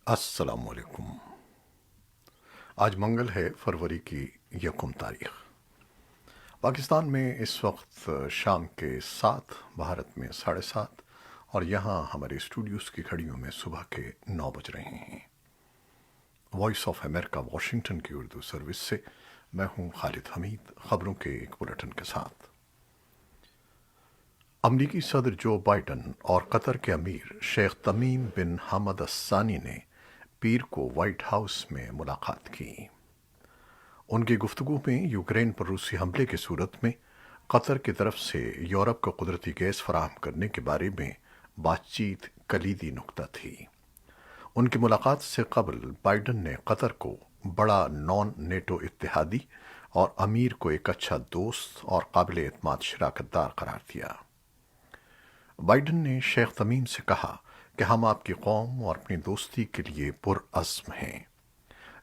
السلام علیکم۔ آج منگل ہے، فروری کی 1 تاریخ۔ پاکستان میں اس وقت شام کے 7، بھارت میں 7:30، اور یہاں ہمارے اسٹوڈیوز کی گھڑیوں میں صبح کے 9 بج رہے ہیں۔ وائس آف امریکہ واشنگٹن کی اردو سروس سے میں ہوں خالد حمید، خبروں کے ایک بلٹن کے ساتھ۔ امریکی صدر جو بائیڈن اور قطر کے امیر شیخ تمیم بن حمد الثانی نے پیر کو وائٹ ہاؤس میں ملاقات کی۔ ان کی گفتگو میں یوکرین پر روسی حملے کی صورت میں قطر کی طرف سے یورپ کو قدرتی گیس فراہم کرنے کے بارے میں بات چیت کلیدی نقطہ تھی۔ ان کی ملاقات سے قبل بائیڈن نے قطر کو بڑا نان نیٹو اتحادی اور امیر کو ایک اچھا دوست اور قابل اعتماد شراکت دار قرار دیا۔ بائیڈن نے شیخ تمیم سے کہا کہ ہم آپ کی قوم اور اپنی دوستی کے لیے پرعزم ہیں۔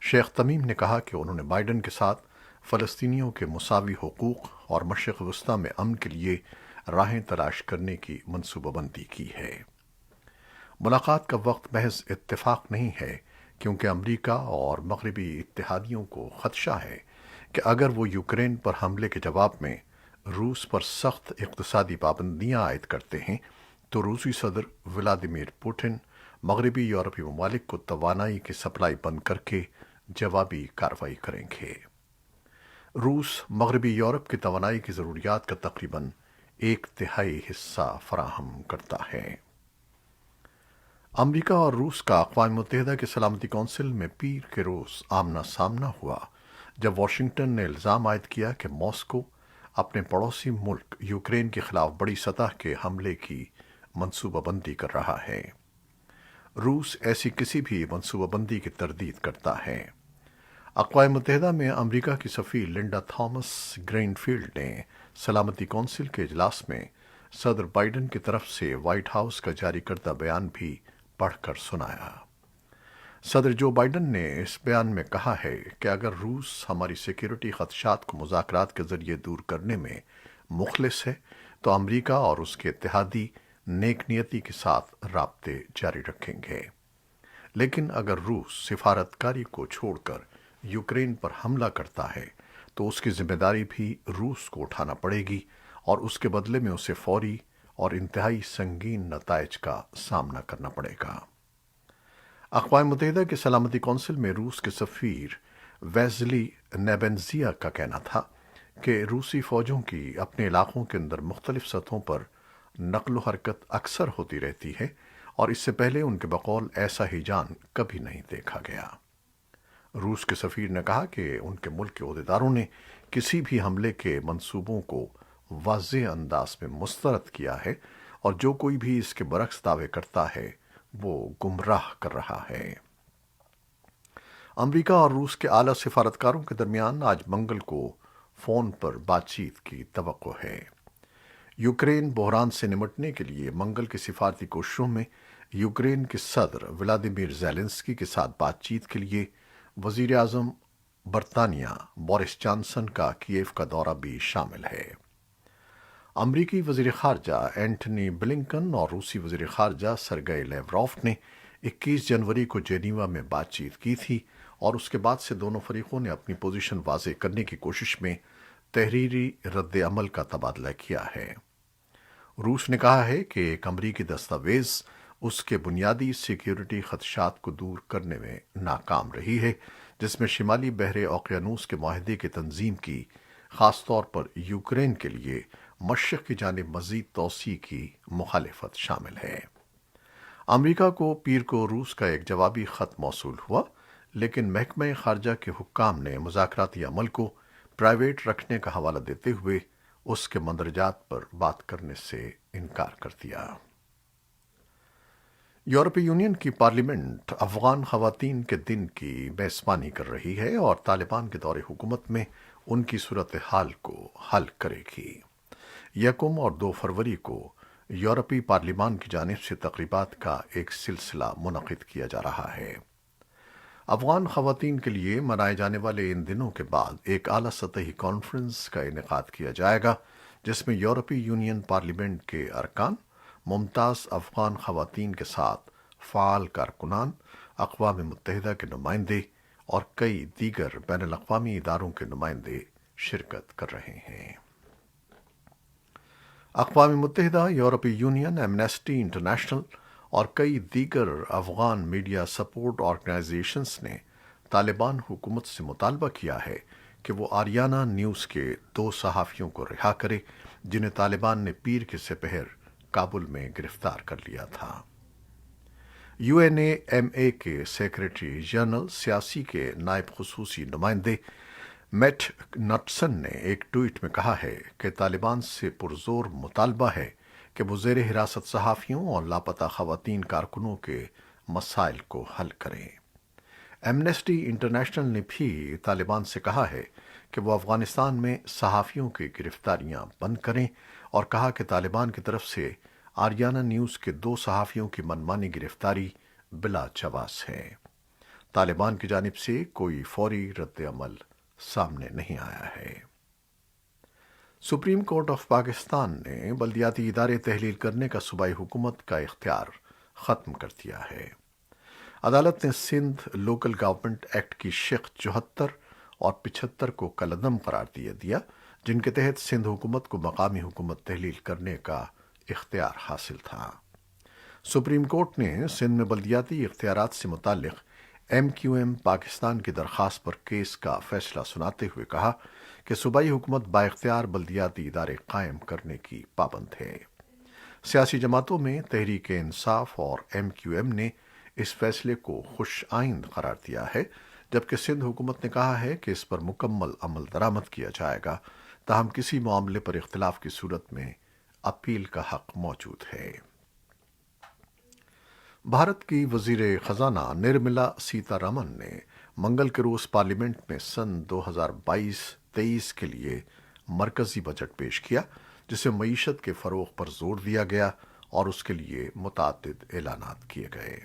شیخ تمیم نے کہا کہ انہوں نے بائیڈن کے ساتھ فلسطینیوں کے مساوی حقوق اور مشرق وسطیٰ میں امن کے لیے راہیں تلاش کرنے کی منصوبہ بندی کی ہے۔ ملاقات کا وقت محض اتفاق نہیں ہے، کیونکہ امریکہ اور مغربی اتحادیوں کو خدشہ ہے کہ اگر وہ یوکرین پر حملے کے جواب میں روس پر سخت اقتصادی پابندیاں عائد کرتے ہیں تو روسی صدر ولادیمیر پوٹن مغربی یورپی ممالک کو توانائی کی سپلائی بند کر کے جوابی کارروائی کریں گے۔ روس مغربی یورپ کی توانائی کی ضروریات کا تقریباً 1/3 حصہ فراہم کرتا ہے۔ امریکہ اور روس کا اقوام متحدہ کی سلامتی کونسل میں پیر کے روز آمنا سامنا ہوا، جب واشنگٹن نے الزام عائد کیا کہ ماسکو اپنے پڑوسی ملک یوکرین کے خلاف بڑی سطح کے حملے کی منصوبہ بندی کر رہا ہے۔ روس ایسی کسی بھی منصوبہ بندی کی تردید کرتا ہے۔ اقوام متحدہ میں امریکہ کی سفیر لنڈا تھامس گرین فیلڈ نے سلامتی کونسل کے اجلاس میں صدر بائیڈن کی طرف سے وائٹ ہاؤس کا جاری کردہ بیان بھی پڑھ کر سنایا۔ صدر جو بائیڈن نے اس بیان میں کہا ہے کہ اگر روس ہماری سیکیورٹی خدشات کو مذاکرات کے ذریعے دور کرنے میں مخلص ہے تو امریکہ اور اس کے اتحادی نیک نیتی کے ساتھ رابطے جاری رکھیں گے، لیکن اگر روس سفارتکاری کو چھوڑ کر یوکرین پر حملہ کرتا ہے تو اس کی ذمہ داری بھی روس کو اٹھانا پڑے گی، اور اس کے بدلے میں اسے فوری اور انتہائی سنگین نتائج کا سامنا کرنا پڑے گا۔ اقوام متحدہ کی سلامتی کونسل میں روس کے سفیر ویزلی نیبنزیا کا کہنا تھا کہ روسی فوجوں کی اپنے علاقوں کے اندر مختلف سطحوں پر نقل و حرکت اکثر ہوتی رہتی ہے، اور اس سے پہلے ان کے بقول ایسا ہیجان کبھی نہیں دیکھا گیا۔ روس کے سفیر نے کہا کہ ان کے ملک کے عہدیداروں نے کسی بھی حملے کے منصوبوں کو واضح انداز میں مسترد کیا ہے، اور جو کوئی بھی اس کے برعکس دعوے کرتا ہے وہ گمراہ کر رہا ہے۔ امریکہ اور روس کے اعلیٰ سفارتکاروں کے درمیان آج منگل کو فون پر بات چیت کی توقع ہے۔ یوکرین بحران سے نمٹنے کے لیے منگل کی سفارتی کوششوں میں یوکرین کے صدر ولادیمیر زیلنسکی کے ساتھ بات چیت کے لیے وزیر اعظم برطانیہ بورس جانسن کا کیف کا دورہ بھی شامل ہے۔ امریکی وزیر خارجہ اینٹنی بلنکن اور روسی وزیر خارجہ سرگئی لیوروف نے 21 جنوری کو جنیوا میں بات چیت کی تھی، اور اس کے بعد سے دونوں فریقوں نے اپنی پوزیشن واضح کرنے کی کوشش میں تحریری رد عمل کا تبادلہ کیا ہے۔ روس نے کہا ہے کہ ایک امریکی دستاویز اس کے بنیادی سیکیورٹی خدشات کو دور کرنے میں ناکام رہی ہے، جس میں شمالی بحر اوقیانوس کے معاہدے کی تنظیم کی، خاص طور پر یوکرین کے لیے مشرق کی جانب مزید توسیع کی مخالفت شامل ہے۔ امریکہ کو پیر کو روس کا ایک جوابی خط موصول ہوا، لیکن محکمہ خارجہ کے حکام نے مذاکراتی عمل کو پرائیویٹ رکھنے کا حوالہ دیتے ہوئے اس کے مندرجات پر بات کرنے سے انکار کر دیا۔ یورپی یونین کی پارلیمنٹ افغان خواتین کے دن کی میزبانی کر رہی ہے اور طالبان کے دور حکومت میں ان کی صورتحال کو حل کرے گی۔ 1 اور 2 فروری کو یورپی پارلیمان کی جانب سے تقریبات کا ایک سلسلہ منعقد کیا جا رہا ہے۔ افغان خواتین کے لیے منائے جانے والے ان دنوں کے بعد ایک اعلیٰ سطحی کانفرنس کا انعقاد کیا جائے گا، جس میں یورپی یونین پارلیمنٹ کے ارکان، ممتاز افغان خواتین کے ساتھ فعال کارکنان اقوام متحدہ کے نمائندے اور کئی دیگر بین الاقوامی اداروں کے نمائندے شرکت کر رہے ہیں۔ اقوام متحدہ، یورپی یونین، ایمنسٹی انٹرنیشنل اور کئی دیگر افغان میڈیا سپورٹ آرگنائزیشنز نے طالبان حکومت سے مطالبہ کیا ہے کہ وہ آریانہ نیوز کے 2 صحافیوں کو رہا کرے جنہیں طالبان نے پیر کے سپہر کابل میں گرفتار کر لیا تھا۔ یو این ایم اے کے سیکریٹری جنرل سیاسی کے نائب خصوصی نمائندے میٹ نٹسن نے ایک ٹویٹ میں کہا ہے کہ طالبان سے پرزور مطالبہ ہے کہ وہ زیر حراست صحافیوں اور لاپتہ خواتین کارکنوں کے مسائل کو حل کریں۔ ایمنسٹی انٹرنیشنل نے بھی طالبان سے کہا ہے کہ وہ افغانستان میں صحافیوں کی گرفتاریاں بند کریں اور کہا کہ طالبان کی طرف سے آریانہ نیوز کے 2 صحافیوں کی منمانی گرفتاری بلا جواز ہے۔ طالبان کی جانب سے کوئی فوری رد عمل سامنے نہیں آیا ہے۔ سپریم کورٹ آف پاکستان نے بلدیاتی ادارے تحلیل کرنے کا صوبائی حکومت کا اختیار ختم کر دیا ہے۔ عدالت نے سندھ لوکل گورنمنٹ ایکٹ کی شق 74 اور 75 کو کالعدم قرار دیا جن کے تحت سندھ حکومت کو مقامی حکومت تحلیل کرنے کا اختیار حاصل تھا۔ سپریم کورٹ نے سندھ میں بلدیاتی اختیارات سے متعلق ایم کیو ایم پاکستان کی درخواست پر کیس کا فیصلہ سناتے ہوئے کہا کہ صوبائی حکومت بااختیار بلدیاتی ادارے قائم کرنے کی پابند ہے۔ سیاسی جماعتوں میں تحریک انصاف اور ایم کیو ایم نے اس فیصلے کو خوش آئند قرار دیا ہے، جبکہ سندھ حکومت نے کہا ہے کہ اس پر مکمل عمل درآمد کیا جائے گا، تاہم کسی معاملے پر اختلاف کی صورت میں اپیل کا حق موجود ہے۔ بھارت کی وزیر خزانہ نرملا سیتا رمن نے منگل کے روز پارلیمنٹ میں سن 2022-23 کے لیے مرکزی بجٹ پیش کیا، جسے معیشت کے فروغ پر زور دیا گیا اور اس کے لیے متعدد اعلانات کیے گئے۔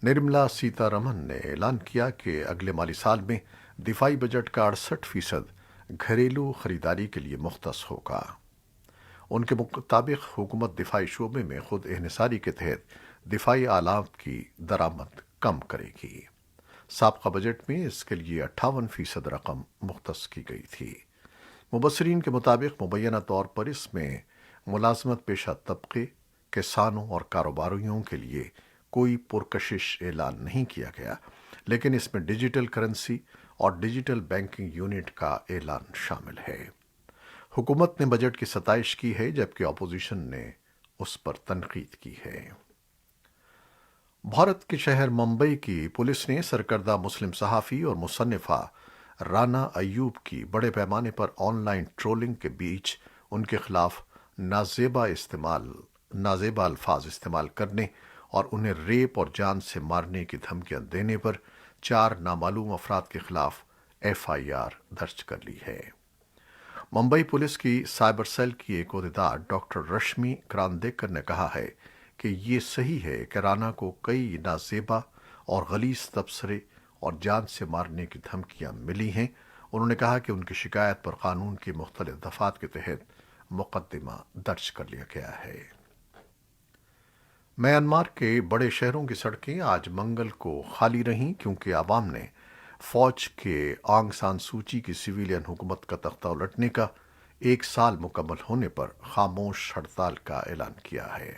نرملا سیتا رمن نے اعلان کیا کہ اگلے مالی سال میں دفاعی بجٹ کا 68% گھریلو خریداری کے لیے مختص ہوگا۔ ان کے مطابق حکومت دفاعی شعبے میں خود انحصاری کے تحت دفاعی آلات کی درآمد کم کرے گی۔ سابقہ بجٹ میں اس کے لیے 58% رقم مختص کی گئی تھی۔ مبصرین کے مطابق مبینہ طور پر اس میں ملازمت پیشہ طبقے، کسانوں اور کاروباریوں کے لیے کوئی پرکشش اعلان نہیں کیا گیا، لیکن اس میں ڈیجیٹل کرنسی اور ڈیجیٹل بینکنگ یونٹ کا اعلان شامل ہے۔ حکومت نے بجٹ کی ستائش کی ہے جبکہ اپوزیشن نے اس پر تنقید کی ہے۔ بھارت کے شہر ممبئی کی پولیس نے سرکردہ مسلم صحافی اور مصنفہ رانا ایوب کی بڑے پیمانے پر آن لائن ٹرولنگ کے بیچ ان کے خلاف نازیبا الفاظ استعمال کرنے اور انہیں ریپ اور جان سے مارنے کی دھمکیاں دینے پر 4 نامعلوم افراد کے خلاف ایف آئی آر درج کر لی ہے۔ ممبئی پولیس کی سائبر سیل کی ایک عہدیدار ڈاکٹر رشمی کراندیکر نے کہا ہے کہ یہ صحیح ہے کہ رانا کو کئی نازیبا اور غلیظ تبصرے اور جان سے مارنے کی دھمکیاں ملی ہیں۔ انہوں نے کہا کہ ان کی شکایت پر قانون کی مختلف دفعات کے تحت مقدمہ درج کر لیا گیا ہے۔ میانمار کے بڑے شہروں کی سڑکیں آج منگل کو خالی رہیں کیونکہ عوام نے فوج کے آنگ سان سوچی کی سویلین حکومت کا تختہ الٹنے کا 1 سال مکمل ہونے پر خاموش ہڑتال کا اعلان کیا ہے۔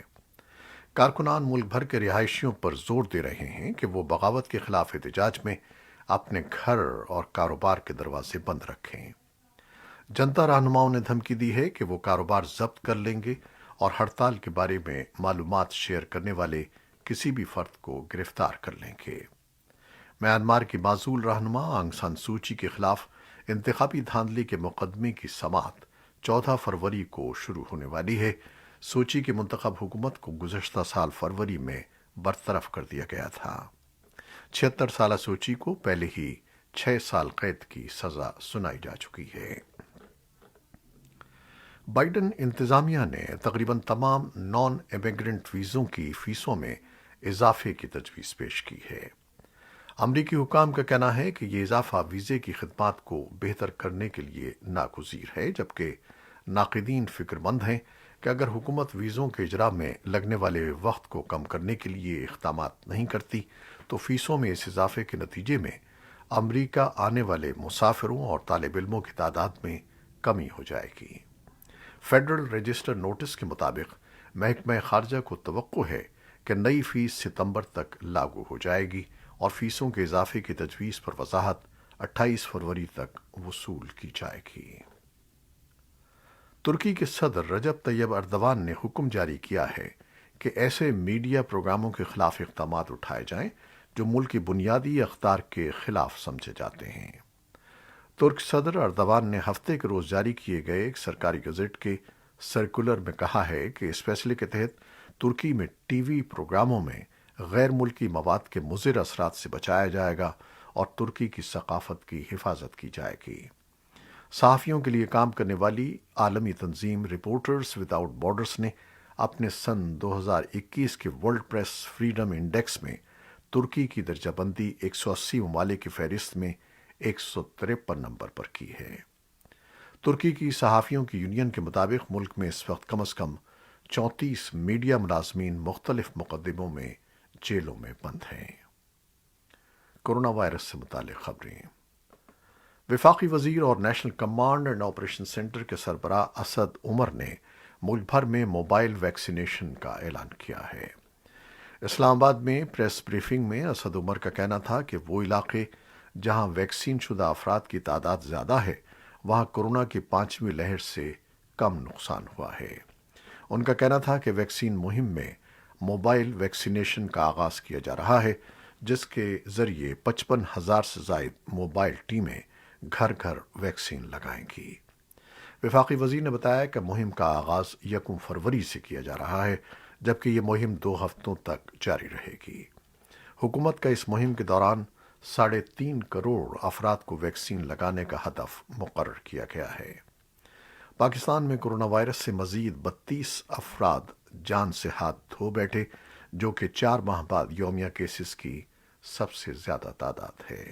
کارکنان ملک بھر کے رہائشیوں پر زور دے رہے ہیں کہ وہ بغاوت کے خلاف احتجاج میں اپنے گھر اور کاروبار کے دروازے بند رکھیں۔ جنتا رہنماؤں نے دھمکی دی ہے کہ وہ کاروبار ضبط کر لیں گے اور ہڑتال کے بارے میں معلومات شیئر کرنے والے کسی بھی فرد کو گرفتار کر لیں گے۔ میانمار کی معزول رہنما آنگ سان سوچی کے خلاف انتخابی دھاندلی کے مقدمے کی سماعت 14 فروری کو شروع ہونے والی ہے۔ سوچی کی منتخب حکومت کو گزشتہ سال فروری میں برطرف کر دیا گیا تھا۔ 76 سالہ سوچی کو پہلے ہی 6 سال قید کی سزا سنائی جا چکی ہے۔ بائیڈن انتظامیہ نے تقریباً تمام نان امیگرنٹ ویزوں کی فیسوں میں اضافے کی تجویز پیش کی ہے۔ امریکی حکام کا کہنا ہے کہ یہ اضافہ ویزے کی خدمات کو بہتر کرنے کے لیے ناگزیر ہے، جبکہ ناقدین فکر مند ہیں کہ اگر حکومت ویزوں کے اجرا میں لگنے والے وقت کو کم کرنے کے لیے اقدامات نہیں کرتی تو فیسوں میں اس اضافے کے نتیجے میں امریکہ آنے والے مسافروں اور طالب علموں کی تعداد میں کمی ہو جائے گی۔ فیڈرل رجسٹر نوٹس کے مطابق محکمہ خارجہ کو توقع ہے کہ نئی فیس ستمبر تک لاگو ہو جائے گی اور فیسوں کے اضافے کی تجویز پر وضاحت 28 فروری تک وصول کی جائے گی۔ ترکی کے صدر رجب طیب اردوان نے حکم جاری کیا ہے کہ ایسے میڈیا پروگراموں کے خلاف اقدامات اٹھائے جائیں جو ملک کی بنیادی اقدار کے خلاف سمجھے جاتے ہیں۔ ترک صدر اردوان نے ہفتے کے روز جاری کیے گئے ایک سرکاری گزٹ کے سرکولر میں کہا ہے کہ اس فیصلے کے تحت ترکی میں ٹی وی پروگراموں میں غیر ملکی مواد کے مضر اثرات سے بچایا جائے گا اور ترکی کی ثقافت کی حفاظت کی جائے گی۔ صحافیوں کے لیے کام کرنے والی عالمی تنظیم رپورٹرز وداؤٹ بارڈرز نے اپنے سن 2021 کے ورلڈ پریس فریڈم انڈیکس میں ترکی کی درجہ بندی 180 ممالک کی فہرست میں 153 نمبر پر کی ہے۔ ترکی کی صحافیوں کی یونین کے مطابق ملک میں اس وقت کم از کم 34 میڈیا ملازمین مختلف مقدموں میں جیلوں میں بند ہیں۔ کورونا وائرس سے متعلق خبریں۔ وفاقی وزیر اور national command and operation centre کے سربراہ اسد عمر نے ملک بھر میں موبائل ویکسینیشن کا اعلان کیا ہے۔ اسلام آباد میں پریس بریفنگ میں اسد عمر کا کہنا تھا کہ وہ علاقے جہاں ویکسین شدہ افراد کی تعداد زیادہ ہے وہاں کورونا کی 5ویں لہر سے کم نقصان ہوا ہے۔ ان کا کہنا تھا کہ ویکسین مہم میں موبائل ویکسینیشن کا آغاز کیا جا رہا ہے جس کے ذریعے 55,000 سے زائد موبائل ٹیمیں گھر گھر ویکسین لگائیں گی۔ وفاقی وزیر نے بتایا کہ مہم کا آغاز 1 فروری سے کیا جا رہا ہے جبکہ یہ مہم 2 ہفتوں تک جاری رہے گی۔ حکومت کا اس مہم کے دوران 3.5 کروڑ افراد کو ویکسین لگانے کا ہدف مقرر کیا گیا ہے۔ پاکستان میں کورونا وائرس سے مزید 32 افراد جان سے ہاتھ دھو بیٹھے جو کہ 4 ماہ بعد یومیہ کیسز کی سب سے زیادہ تعداد ہے۔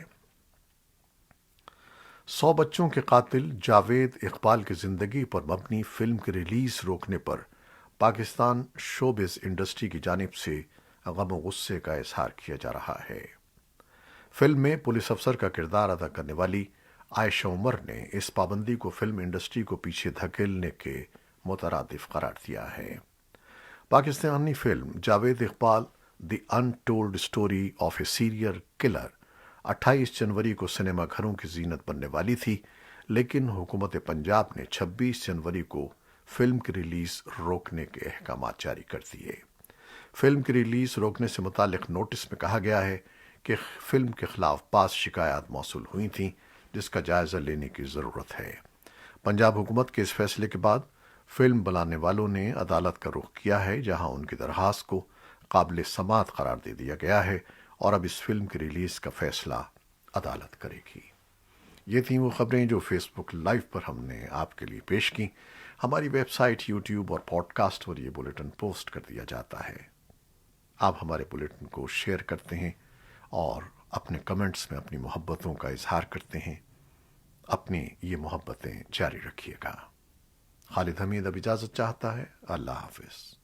100 بچوں کے قاتل جاوید اقبال کی زندگی پر مبنی فلم کی ریلیز روکنے پر پاکستان شوبز انڈسٹری کی جانب سے غم و غصے کا اظہار کیا جا رہا ہے۔ فلم میں پولیس افسر کا کردار ادا کرنے والی عائشہ عمر نے اس پابندی کو فلم انڈسٹری کو پیچھے دھکیلنے کے مترادف قرار دیا ہے۔ Pakistani film Javed Iqbal the untold story of a serial killer 28 جنوری کو سنیما گھروں کی زینت بننے والی تھی لیکن حکومت پنجاب نے 26 جنوری کو فلم کی ریلیز روکنے کے احکامات جاری کر دیے۔ فلم کی ریلیز روکنے سے متعلق نوٹس میں کہا گیا ہے کہ فلم کے خلاف بعض شکایات موصول ہوئی تھیں جس کا جائزہ لینے کی ضرورت ہے۔ پنجاب حکومت کے اس فیصلے کے بعد فلم بنانے والوں نے عدالت کا رخ کیا ہے جہاں ان کی درخواست کو قابل سماعت قرار دے دیا گیا ہے اور اب اس فلم کی ریلیز کا فیصلہ عدالت کرے گی۔ یہ تھیں وہ خبریں جو فیس بک لائیو پر ہم نے آپ کے لیے پیش کی۔ ہماری ویب سائٹ، یوٹیوب اور پوڈ کاسٹ پر یہ بلیٹن پوسٹ کر دیا جاتا ہے۔ آپ ہمارے بلیٹن کو شیئر کرتے ہیں اور اپنے کمنٹس میں اپنی محبتوں کا اظہار کرتے ہیں۔ اپنی یہ محبتیں جاری رکھیے گا۔ خالد حمید اب اجازت چاہتا ہے۔ اللہ حافظ۔